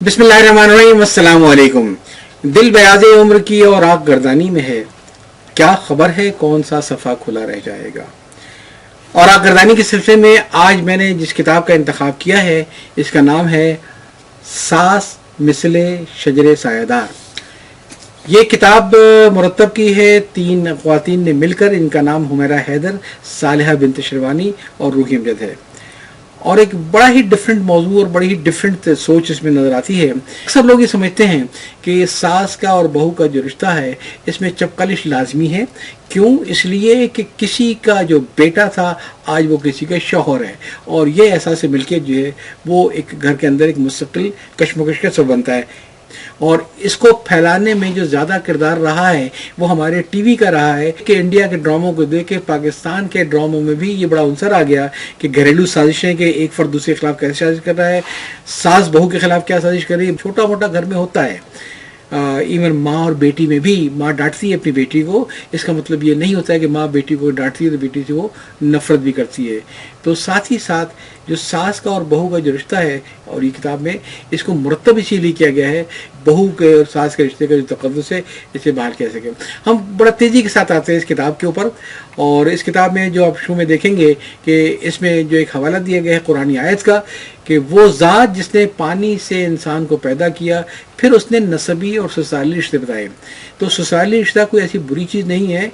बिस्मिल्लाहिर्रहमानिर्रहीम, अस्सलाम वालेकुम। दिल बयाज़े उम्र की और आग गर्दानी में है, क्या खबर है कौन सा सफ़ा खुला रह जाएगा। और आग गर्दानी के सिलसिले में आज मैंने जिस किताब का इंतखाब किया है, इसका नाम है सास मिसले शजरे सायादार। ये किताब मुरत्तब की है 3 ख़वातीन ने मिलकर। इनका नाम हुमैरा हैदर, सालिहा बिन्त शिरवानी और रूही अमजद है। और एक बड़ा ही डिफरेंट मौजू और बड़ी ही डिफरेंट सोच इसमें नज़र आती है। सब लोग ये समझते हैं कि सास का और बहू का जो रिश्ता है इसमें चपकलिश लाजमी है। क्यों? इसलिए कि किसी का जो बेटा था आज वो किसी का शौहर है, और ये एहसास मिलके जो है वो एक घर के अंदर एक मुस्तकिल कशमकश का सब बनता है। और इसको फैलाने में जो ज़्यादा किरदार रहा है वो हमारे टीवी का रहा है कि इंडिया के ड्रामों को देख के पाकिस्तान के ड्रामों में भी ये बड़ा अंसर आ गया कि घरेलू साजिशें के एक फर्द दूसरे के खिलाफ कैसे साजिश कर रहा है, सास बहू के खिलाफ क्या साजिश कर रही है। छोटा मोटा घर में होता है, इवन माँ और बेटी में भी। माँ डांटती है अपनी बेटी को, इसका मतलब ये नहीं होता है कि माँ बेटी को डांटती है तो बेटी से वो नफरत भी करती है। तो साथ ही साथ जो सास का और बहू का जो रिश्ता है, और ये किताब में इसको मुरत्तब इसीलिए किया गया है, बहू के और सास के रिश्ते का जो तक़द्दुस है इसे बाहर कह सकें। हम बड़ा तेज़ी के साथ आते हैं इस किताब के ऊपर। और इस किताब में जो आप शुरू में देखेंगे कि इसमें जो एक हवाला दिया गया है कुरानी आयत का कि वो ज़ात जिसने पानी से इंसान को पैदा किया, फिर उसने नसबी और ससुराली रिश्ते बताए। तो ससुराली रिश्ता कोई ऐसी बुरी चीज़ नहीं है।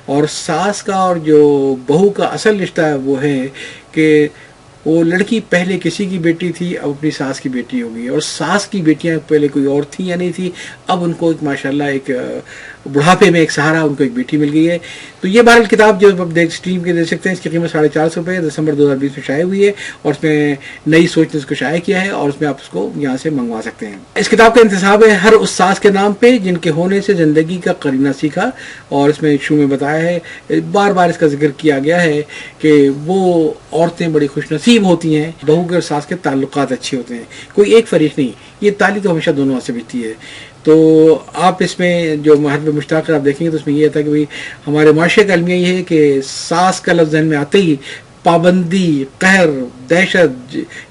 और सास का और जो बहू का असल रिश्ता है वो है कि वो लड़की पहले किसी की बेटी थी, अब अपनी सास की बेटी होगी। और सास की बेटियां पहले कोई और थी या नहीं थी, अब उनको एक माशाल्लाह एक बुढ़ापे में एक सहारा, उनको एक बेटी मिल गई है। तो ये बहरहाल किताब जो आप स्ट्रीम के देख सकते हैं, इसकी कीमत 450 रुपये दिसंबर 2020 में शाये हुई है। और उसमें नई सोच ने इसको शाया किया है, और उसमें आप उसको यहाँ से मंगवा सकते हैं। इस किताब का इंतसाब है हर उस सास के नाम पे जिनके होने से ज़िंदगी का करीना सीखा। और इसमें शुरू में बताया है, बार बार इसका जिक्र किया गया है कि वो औरतें बड़ी खुशनसीब होती हैं, बहू के और सास के ताल्लुकात अच्छे होते हैं, कोई एक फरीक नहीं। ये ताली तो हमेशा दोनों से बिकती है। तो आप इसमें जो महत्व मुश्ताक आप देखेंगे तो उसमें ये था कि भाई हमारे माशरे का अलमिया ये है कि सास का लफ्ज़ जहन में आते ही पाबंदी, कहर, दहशत,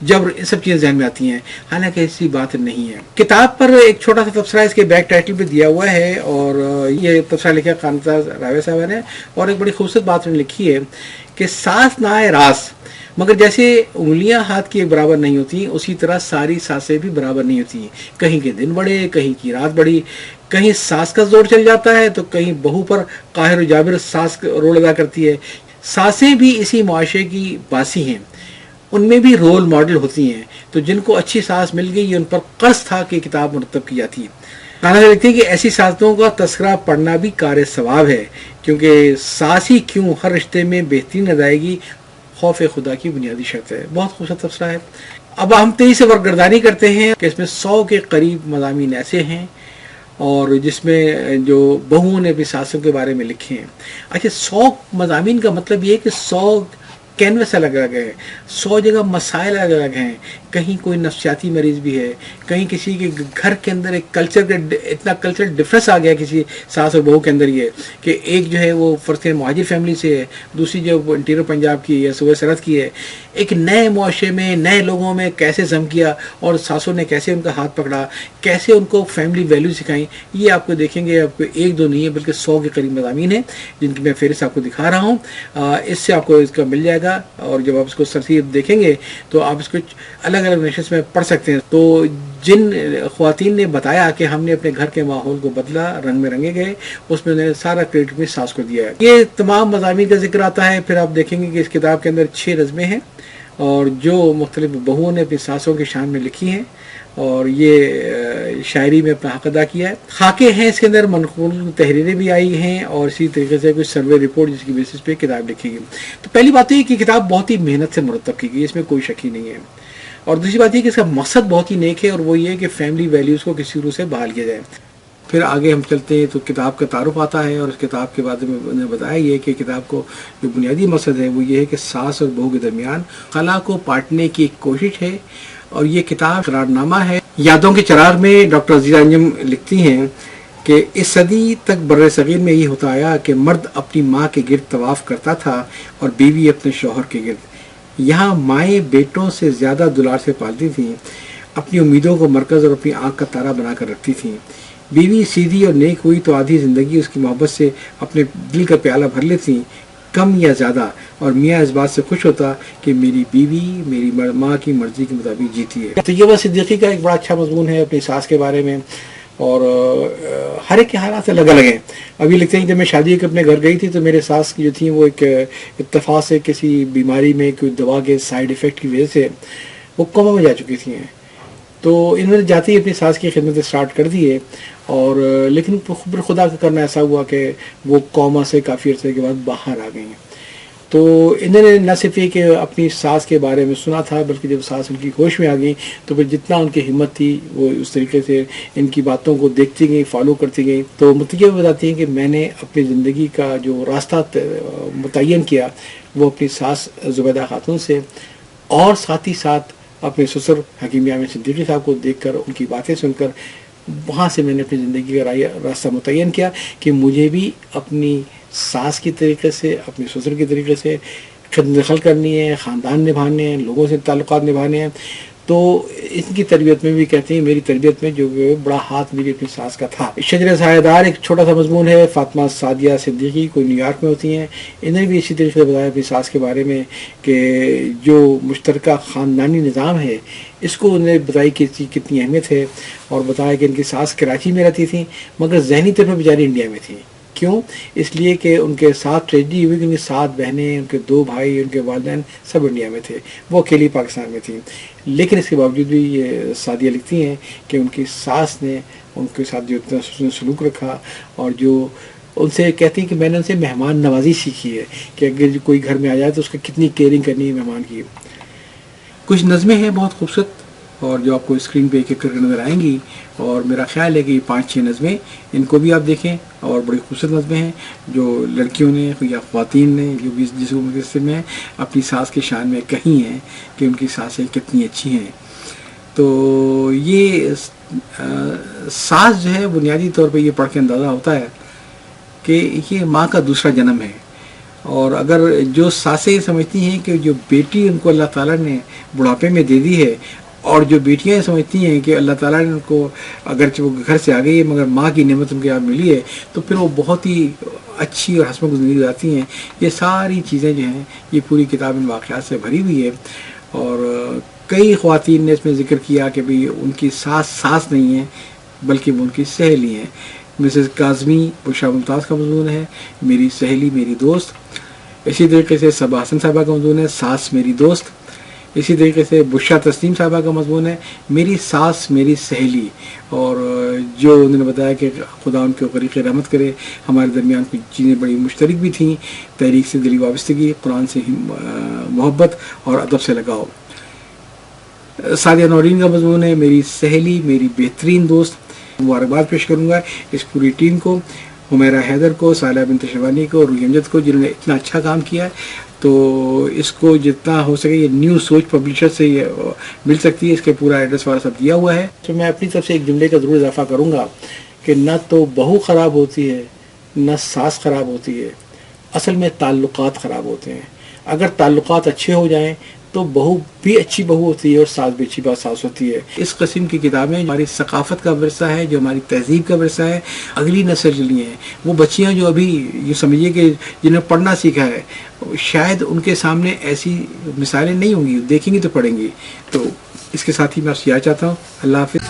जबर, ये सब चीज़ें जहन में आती हैं। हालांकि ऐसी बात नहीं है। किताब पर एक छोटा सा तबसरा इसके बैक टाइटल पे दिया हुआ है, और ये तबसरा लिखा कानता रावे साहब ने। और एक बड़ी खूबसूरत बात उन्होंने लिखी है कि सास ना आए रास, मगर जैसे उंगलियां हाथ की एक बराबर नहीं होती, उसी तरह सारी सासें भी बराबर नहीं होती। कहीं के दिन बड़े, कहीं की रात बड़ी, कहीं सास का जोर चल जाता है तो कहीं बहू पर काहिर जाबिर सास रोल अदा करती है। सासें भी इसी मुआशरे की बासी हैं, उनमें भी रोल मॉडल होती हैं। तो जिनको अच्छी सास मिल गई उन पर कर्ज था कि किताब मुरत्तब की जाती है। खाना लिखते हैं कि ऐसी सासों का तस्करा पढ़ना भी कार सवाब है, क्योंकि सास ही क्यों हर रिश्ते में बेहतरीन अदायगी खौफ खुदा की बुनियादी शर्त है। बहुत खूबसूरत तबसरा है। अब हम तेजी से वर्कगर्दानी करते हैं कि इसमें 100 के करीब मज़ामीन ऐसे हैं और जिसमें जो बहुओं ने अपनी सासों के बारे में लिखे हैं। अच्छा, 100 मज़ामीन का मतलब ये है कि 100 कैनवस अलग अलग है, 100 जगह मसाइल अलग अलग हैं। कहीं कोई नफ्सियाती मरीज़ भी है, कहीं किसी के घर के अंदर एक कल्चर का इतना कल्चरल डिफरेंस आ गया किसी सास और बहू के अंदर ये कि एक जो है वो फ़र्ज़ मुहाजिर फैमिली से है, दूसरी जो इंटीरियर पंजाब की या सूबे सरहद की है। एक नए मुआशरे में नए लोगों में कैसे जम किया और सासों ने कैसे उनका हाथ पकड़ा, कैसे उनको फैमिली वैल्यू सिखाई, ये आपको देखेंगे। आपको 1-2 नहीं है बल्कि 100 के करीब मज़ामीन हैं जिनकी मैं फ़हरिस्त आपको दिखा रहा हूँ। इससे आपको इसका मिल जाएगा, और जब आप इसको तरतीब देखेंगे तो आप इसको अलग अलग नेशंस में पढ़ सकते हैं। तो जिन ख्वातीन ने बताया कि हमने अपने घर के माहौल को बदला, रंग में रंगे गए, उसमें उन्होंने सारा क्रेडिट अपनी सास को दिया है। ये तमाम मज़ामीन का जिक्र आता है। फिर आप देखेंगे कि इस किताब के अंदर 6 नज़में हैं और जो मुख्तलिफ बहुओं ने अपनी सासों की शान में लिखी हैं, और ये शायरी में अपना हक अदा किया है। खाके हैं इसके अंदर, मनकूल तहरीरें भी आई हैं, और इसी तरीके से कुछ सर्वे रिपोर्ट जिसकी बेसिस पे किताब लिखी गई। तो पहली बात तो ये कि किताब बहुत ही मेहनत से मुरत्तब की गई, इसमें कोई शक ही नहीं है। और दूसरी बात ये कि इसका मकसद बहुत ही नेक है, और वो ये कि फैमिली वैल्यूज़ को किसी रूह से बहाल किया जाए। फिर आगे हम चलते हैं तो किताब का तारुफ आता है, और उस किताब के बारे में उन्होंने बताया ये कि किताब को जो बुनियादी मकसद है वो ये है कि सास और बहू के दरमियान खला को पाटने की एक कोशिश है। और ये किताब करारनामा है। यादों के चराग में डॉक्टर अजीज़ा अंजुम लिखती हैं कि इस सदी तक बर्रे सगीर में ये होता आया कि मर्द अपनी माँ के गिर्द तवाफ़ करता था और बीवी अपने शौहर के गिर्द। यहाँ माएँ बेटों से ज़्यादा दुलार से पालती थीं। اپنی امیدوں کو مرکز اور اپنی آنکھ کا تارا بنا کر رکھتی تھیں۔ بیوی سیدھی اور نیک ہوئی تو آدھی زندگی اس کی محبت سے اپنے دل کا پیالہ بھر لیتی، کم یا زیادہ، اور میاں اس بات سے خوش ہوتا کہ میری بیوی میری ماں کی مرضی کے مطابق جیتی ہے۔ طیبہ صدیقی کا ایک بڑا اچھا مضمون ہے اپنی ساس کے بارے میں، اور ہر ایک کے حالات الگ الگ ہیں۔ ابھی لگتے ہیں جب میں شادی کے اپنے گھر گئی تھی تو میرے ساس کی جو تھیں وہ ایک اتفاق سے کسی بیماری میں کوئی دوا کے سائیڈ ایفیکٹ کی وجہ سے وہ کوما میں جا چکی تھیں، تو انہوں نے جاتے ہی اپنی ساس کی خدمت اسٹارٹ کر دی ہے، اور لیکن خدا کا کرنا ایسا ہوا کہ وہ کوما سے کافی عرصے کے بعد باہر آ گئی ہیں۔ تو انہوں نے نہ صرف یہ کہ اپنی ساس کے بارے میں سنا تھا، بلکہ جب ساس ان کی ہوش میں آ گئی تو پھر جتنا ان کی ہمت تھی وہ اس طریقے سے ان کی باتوں کو دیکھتی گئیں، فالو کرتی گئیں۔ تو متیہ بتاتی ہیں کہ میں نے اپنی زندگی کا جو راستہ متعین کیا وہ اپنی ساس زبیدہ خاتون سے، اور ساتھ ہی ساتھ اپنے سسر حکیم یامین صدیقی صاحب کو دیکھ کر، ان کی باتیں سن کر، وہاں سے میں نے اپنی زندگی کا راستہ متعین کیا کہ مجھے بھی اپنی ساس کی طریقے سے، اپنے سسر کی طریقے سے خدمت دخل کرنی ہے، خاندان نبھانے ہیں، لوگوں سے تعلقات نبھانے ہیں۔ تو ان کی تربیت میں بھی کہتے ہیں میری تربیت میں جو بڑا ہاتھ میری اپنی ساس کا تھا۔ شجر سایہ دار ایک چھوٹا سا مضمون ہے، فاطمہ سعدیہ صدیقی کوئی نیو یارک میں ہوتی ہیں، انہوں نے بھی اسی طریقے سے بتایا اپنی ساس کے بارے میں کہ جو مشترکہ خاندانی نظام ہے اس کو انہوں نے بتائی کہ اس کی کتنی اہمیت ہے، اور بتایا کہ ان کی ساس کراچی میں رہتی تھیں مگر ذہنی طور پر بیچاری انڈیا میں تھیں۔ کیوں؟ اس لیے کہ ان کے ساتھ ٹریجڈی ہوئی کہ ان کی 7 بہنیں، ان کے 2 بھائی، ان کے والدین سب انڈیا میں تھے، وہ اکیلی پاکستان میں تھیں۔ لیکن اس کے باوجود بھی یہ سعدیہ لکھتی ہیں کہ ان کی ساس نے ان کے ساتھ جو اتنا سلوک رکھا، اور جو ان سے کہتی ہیں کہ میں نے ان سے مہمان نوازی سیکھی ہے کہ اگر کوئی گھر میں آ جائے تو اس کا کتنی کیئرنگ کرنی ہے مہمان کی۔ کچھ نظمیں ہیں بہت خوبصورت، اور جو آپ کو اسکرین پہ ایک ایک کر کے نظر آئیں گی، اور میرا خیال ہے کہ یہ 5-6 نظمیں ان کو بھی آپ دیکھیں، اور بڑی خوبصورت نظمیں ہیں جو لڑکیوں نے یا خواتین نے جو بھی جس مقصد میں اپنی ساس کے شان میں کہی ہیں کہ ان کی ساسیں کتنی اچھی ہیں۔ تو یہ ساس جو ہے بنیادی طور پہ یہ پڑھ کے اندازہ ہوتا ہے کہ یہ ماں کا دوسرا جنم ہے، اور اگر جو ساسیں سمجھتی ہیں کہ جو بیٹی ان کو اللہ تعالیٰ نے بڑھاپے میں دے دی ہے، اور جو بیٹیاں سمجھتی ہیں کہ اللہ تعالیٰ نے ان کو اگرچہ وہ گھر سے آ گئی ہے مگر ماں کی نعمت ان کے یہاں ملی ہے، تو پھر وہ بہت ہی اچھی اور حسن زندگی گزارتی ہیں۔ یہ ساری چیزیں جو ہیں یہ پوری کتاب ان واقعات سے بھری ہوئی ہے، اور کئی خواتین نے اس میں ذکر کیا کہ بھئی ان کی ساس نہیں ہیں بلکہ وہ ان کی سہیلی ہیں۔ مسز کاظمی بشرا ممتاز کا مضمون ہے میری سہیلی میری دوست۔ اسی طریقے سے صبا حسن صاحبہ کا مضمون ہے ساس میری دوست۔ اسی طریقے سے بشرا تسلیم صاحبہ کا مضمون ہے میری ساس میری سہیلی، اور جو انہوں نے بتایا کہ خدا ان کے غریق رحمت کرے، ہمارے درمیان کچھ چیزیں بڑی مشترک بھی تھیں، تحریک سے دلی وابستگی، قرآن سے محبت اور ادب سے لگاؤ۔ سعدیہ نورین کا مضمون ہے میری سہیلی میری بہترین دوست۔ مبارکباد پیش کروں گا اس پوری ٹیم کو، حمیرہ حیدر کو، صالحہ بنت شیبانی کو، روحی امجد کو، جنہوں نے اتنا اچھا کام کیا ہے۔ تو اس کو جتنا ہو سکے یہ نیو سوچ پبلشر سے یہ مل سکتی ہے، اس کے پورا ایڈریس والا سب دیا ہوا ہے۔ تو میں اپنی طرف سے ایک جملے کا ضرور اضافہ کروں گا کہ نہ تو بہو خراب ہوتی ہے نہ ساس خراب ہوتی ہے، اصل میں تعلقات خراب ہوتے ہیں۔ اگر تعلقات اچھے ہو جائیں تو بہو بھی اچھی بہو ہوتی ہے اور ساس بھی اچھی ساس ہوتی ہے۔ اس قسم کی کتابیں ہماری ثقافت کا ورثہ ہے، جو ہماری تہذیب کا ورثہ ہے، اگلی نسل کے لیے ہیں۔ وہ بچیاں جو ابھی یہ سمجھیے کہ جنہیں پڑھنا سیکھا ہے، شاید ان کے سامنے ایسی مثالیں نہیں ہوں گی، دیکھیں گی تو پڑھیں گی۔ تو اس کے ساتھ ہی میں آپ سے یاد چاہتا ہوں، اللہ حافظ۔